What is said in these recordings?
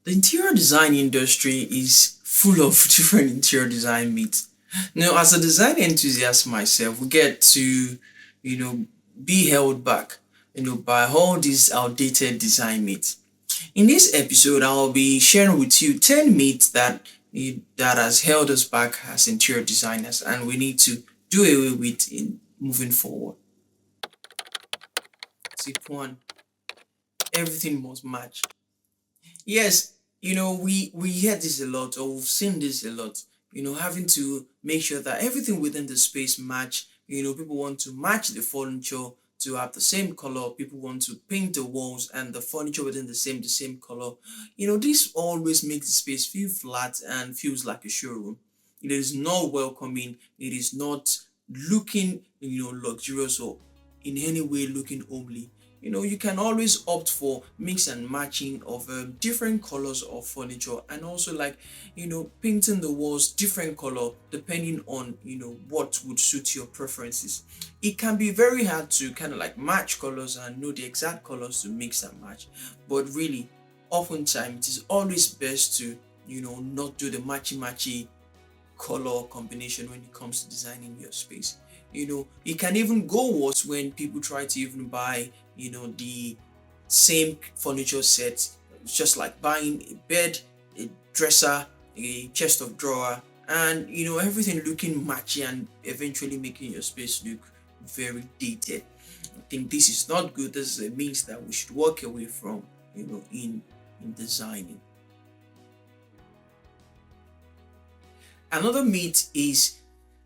The interior design industry is full of different interior design myths. Now, as a design enthusiast myself, we get to, you know, be held back, by all these outdated design myths. In this episode, I'll be sharing with you 10 myths that has held us back as interior designers, and we need to do away with in moving forward. Tip one: everything must match. Yes, we hear this a lot, or we've seen this a lot. Having to make sure that everything within the space match. People want to match the furniture to have the same color. People want to paint the walls and the furniture within the same color. This always makes the space feel flat and feels like a showroom. It is not welcoming. It is not looking, luxurious or in any way looking homely. You can always opt for mix and matching of different colors of furniture, and also like painting the walls different color depending on what would suit your preferences. It can be very hard to kind of like match colors and know the exact colors to mix and match, but really oftentimes it is always best to not do the matchy color combination when it comes to designing your space. It can even go worse when people try to even buy, the same furniture set. It's just like buying a bed, a dresser, a chest of drawer, and everything looking matchy and eventually making your space look very dated. I think this is not good. This is a means that we should walk away from, in designing. Another myth is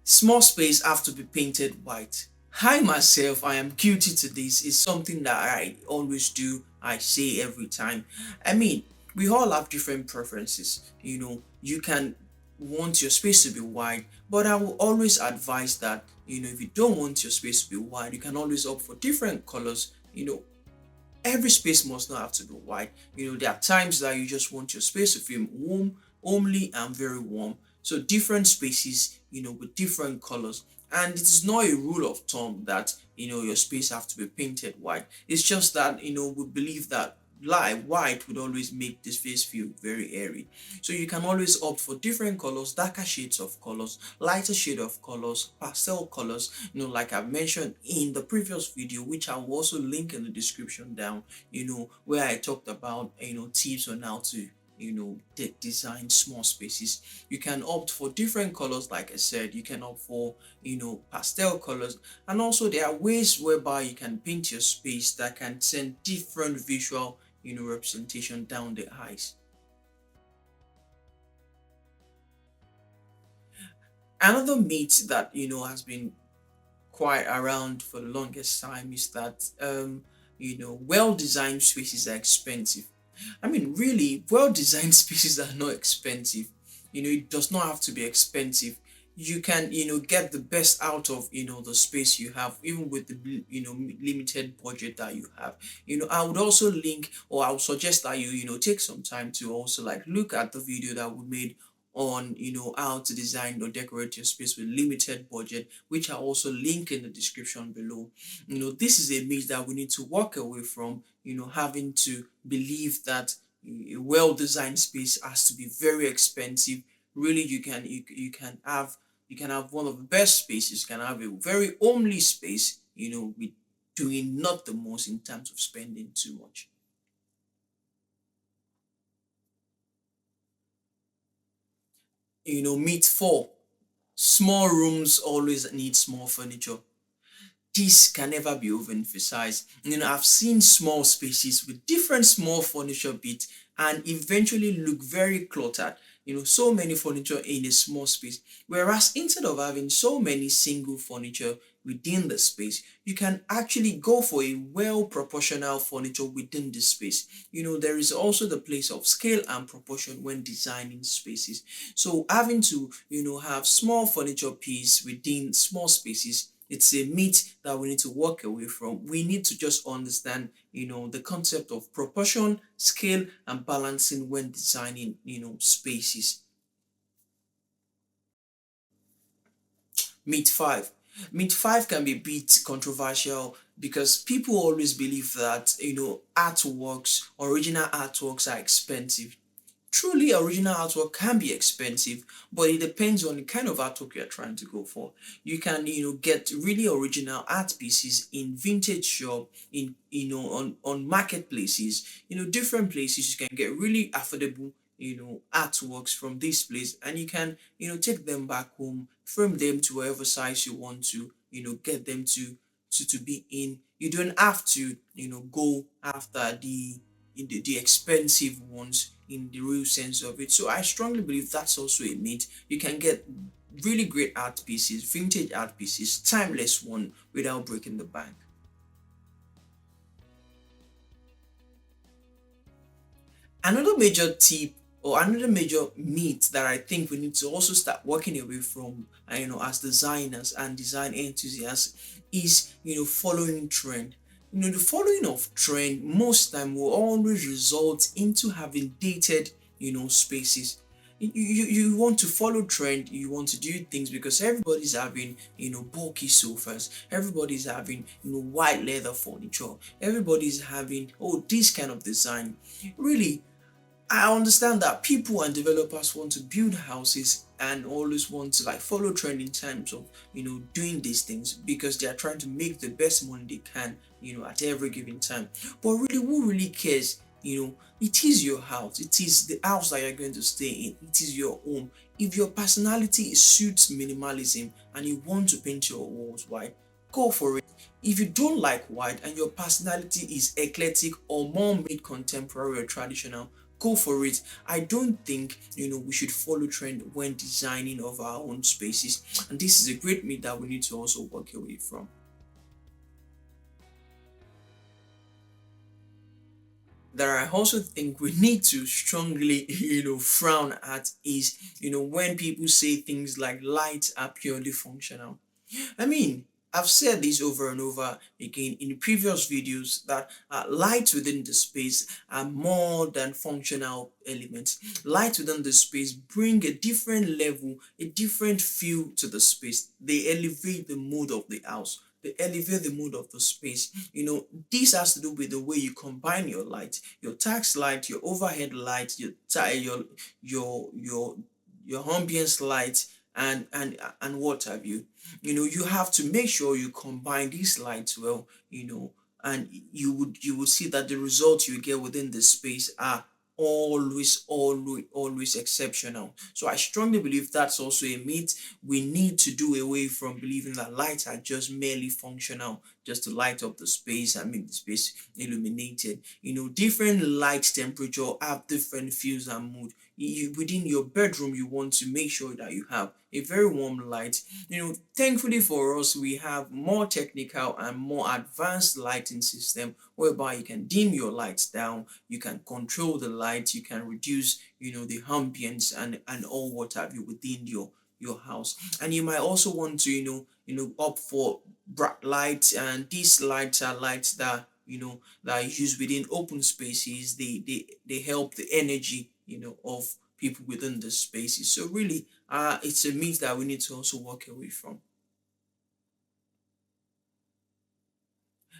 small space have to be painted white. I myself, I am guilty to this. It's something that I always do. I say every time. I mean, we all have different preferences. You can want your space to be wide, but I will always advise that, if you don't want your space to be wide, you can always opt for different colors. Every space must not have to be wide. There are times that you just want your space to feel warm, homely, and very warm. So different spaces, with different colors. And it is not a rule of thumb that your space have to be painted white. It's just that we believe that light white would always make the space feel very airy. So you can always opt for different colors, darker shades of colors, lighter shade of colors, pastel colors, like I've mentioned in the previous video, which I will also link in the description down, where I talked about tips on how to design small spaces. You can opt for different colors, like I said. You can opt for pastel colors, and also there are ways whereby you can paint your space that can send different visual representation down the eyes. Another myth that has been quite around for the longest time is that well designed spaces are expensive. I mean, really, well designed spaces are not expensive. It does not have to be expensive. You can get the best out of the space you have, even with the limited budget that you have. I would also link, or I would suggest that you take some time to also like look at the video that we made on how to design or decorate your space with limited budget, which I also link in the description below. This is a myth that we need to walk away from, having to believe that a well-designed space has to be very expensive. Really, you can have one of the best spaces. You can have a very homely space, with doing not the most in terms of spending too much. Myth four: small rooms always need small furniture. This can never be overemphasized. I've seen small spaces with different small furniture bits and eventually look very cluttered. So many furniture in a small space. Whereas instead of having so many single furniture within the space, you can actually go for a well proportional furniture within the space. There is also the place of scale and proportion when designing spaces. So having to, have small furniture piece within small spaces, it's a myth that we need to walk away from. We need to just understand, the concept of proportion, scale, and balancing when designing, spaces. Myth five. Myth five can be a bit controversial because people always believe that, artworks, original artworks are expensive. Truly original artwork can be expensive, but it depends on the kind of artwork you're trying to go for. You can, get really original art pieces in vintage shop, in on marketplaces, different places. You can get really affordable, artworks from this place, and you can, take them back home, frame them to whatever size you want to, get them to be in. You don't have to, go after the expensive ones in the real sense of it. So I strongly believe that's also a myth. You can get really great art pieces, vintage art pieces, timeless one without breaking the bank. Another major tip or another major myth that I think we need to also start working away from, as designers and design enthusiasts, is following trend. The following of trend most time will always result into having dated, spaces. You want to follow trend, you want to do things because everybody's having bulky sofas, everybody's having white leather furniture, everybody's having this kind of design. Really, I understand that people and developers want to build houses and always want to like follow trend in terms of doing these things because they are trying to make the best money they can at every given time. But really, who really cares? It is your house. It is the house that you're going to stay in. It is your home. If your personality suits minimalism and you want to paint your walls white, go for it. If you don't like white and your personality is eclectic or more mid contemporary or traditional, go for it. I don't think we should follow trend when designing of our own spaces, and this is a great myth that we need to also walk away from. That I also think we need to strongly frown at is when people say things like lights are purely functional. I mean, I've said this over and over again in previous videos that lights within the space are more than functional elements. Lights within the space bring a different level, a different feel to the space. They elevate the mood of the house. They elevate the mood of the space. This has to do with the way you combine your light, your tax light, your overhead light, your your ambience light, and what have you. You have to make sure you combine these lights well, and you would see that the results you get within the space are always exceptional. So I strongly believe that's also a myth. We need to do away from believing that lights are just merely functional, just to light up the space and make the space illuminated. Different light temperature have different feels and mood. Within your bedroom, you want to make sure that you have a very warm light. Thankfully for us, we have more technical and more advanced lighting system whereby you can dim your lights down, you can control the light, you can reduce the ambience and all what have you within your house. And you might also want to opt for bright lights, and these lights are lights that that are used within open spaces. They help the energy of people within the spaces. So really, it's a myth that we need to also walk away from.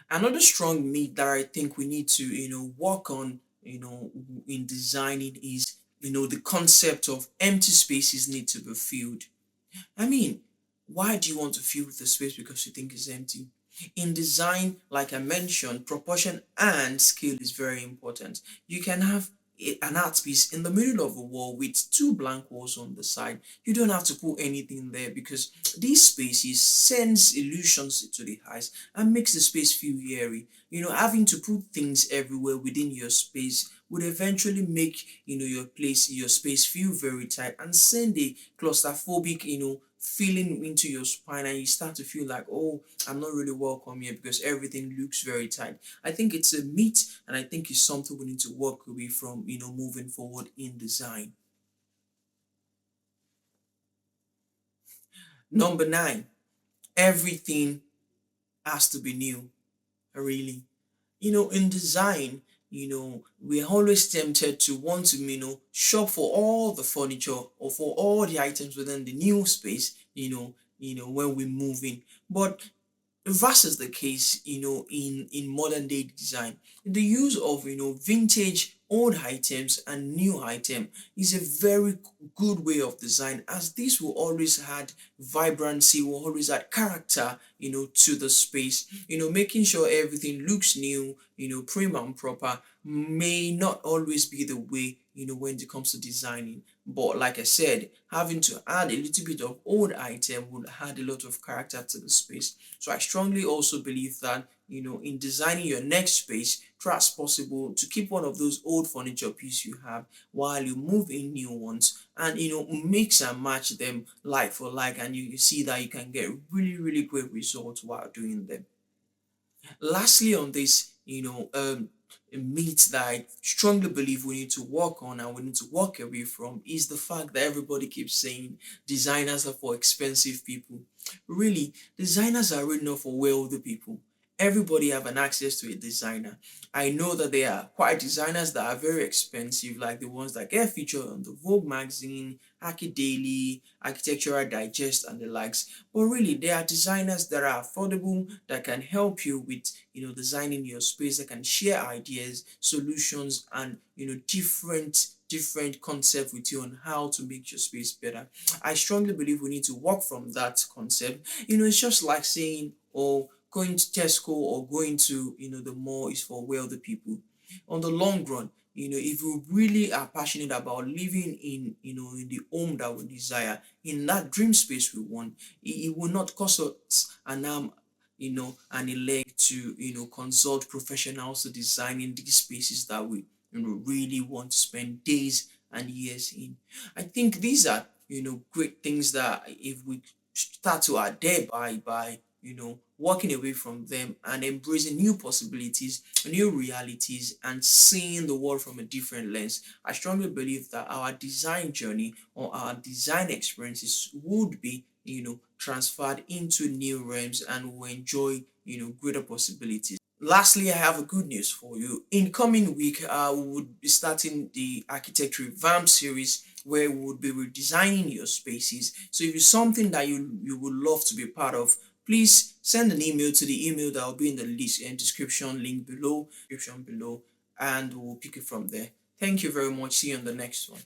Another strong myth that I think we need to work on in designing is the concept of empty spaces need to be filled. I mean, why do you want to fill the space because you think it's empty? In design, like I mentioned, proportion and scale is very important. You can have an art piece in the middle of a wall with two blank walls on the side. You don't have to put anything there because these spaces sends illusions to the eyes and makes the space feel eerie. Having to put things everywhere within your space would eventually make your space feel very tight and send a claustrophobic feeling into your spine, and you start to feel like, oh, I'm not really welcome here because everything looks very tight. I think it's a myth, and I think it's something we need to work away from moving forward in design. Number 9, everything has to be new. Really, in design, we're always tempted to want to shop for all the furniture or for all the items within the new space, when we move in. But versus the case in modern day design, the use of vintage old items and new item is a very good way of design, as this will always add vibrancy, will always add character, to the space. Making sure everything looks new, prim and proper may not always be the way, when it comes to designing. But like I said, having to add a little bit of old item would add a lot of character to the space. So I strongly also believe that, in designing your next space, try as possible to keep one of those old furniture pieces you have while you move in new ones, and mix and match them like for like, and you see that you can get really, really great results while doing them. Lastly, on this, myth that I strongly believe we need to work on and we need to walk away from is the fact that everybody keeps saying designers are for expensive people. Really, designers are really not for wealthy people. Everybody have an access to a designer. I know that there are quite designers that are very expensive, like the ones that get featured on the Vogue magazine, Archi Daily, Architectural Digest, and the likes. But really, there are designers that are affordable, that can help you with, designing your space, that can share ideas, solutions, and different concept with you on how to make your space better. I strongly believe we need to work from that concept. It's just like saying, oh, going to Tesco or going to, the mall is for wealthy people. On the long run, if you really are passionate about living in, in the home that we desire, in that dream space we want, it will not cost us an arm, and a leg to, consult professionals to design in these spaces that we, really want to spend days and years in. I think these are, great things that if we start to adhere by, walking away from them and embracing new possibilities, new realities, and seeing the world from a different lens, I strongly believe that our design journey or our design experiences would be, transferred into new realms, and will enjoy, greater possibilities. Lastly, I have a good news for you. In coming week, we would be starting the architecture revamp series, where we would be redesigning your spaces. So if it's something that you would love to be part of, please send an email to the email that will be in the list and description link below, and we'll pick it from there. Thank you very much. See you on the next one.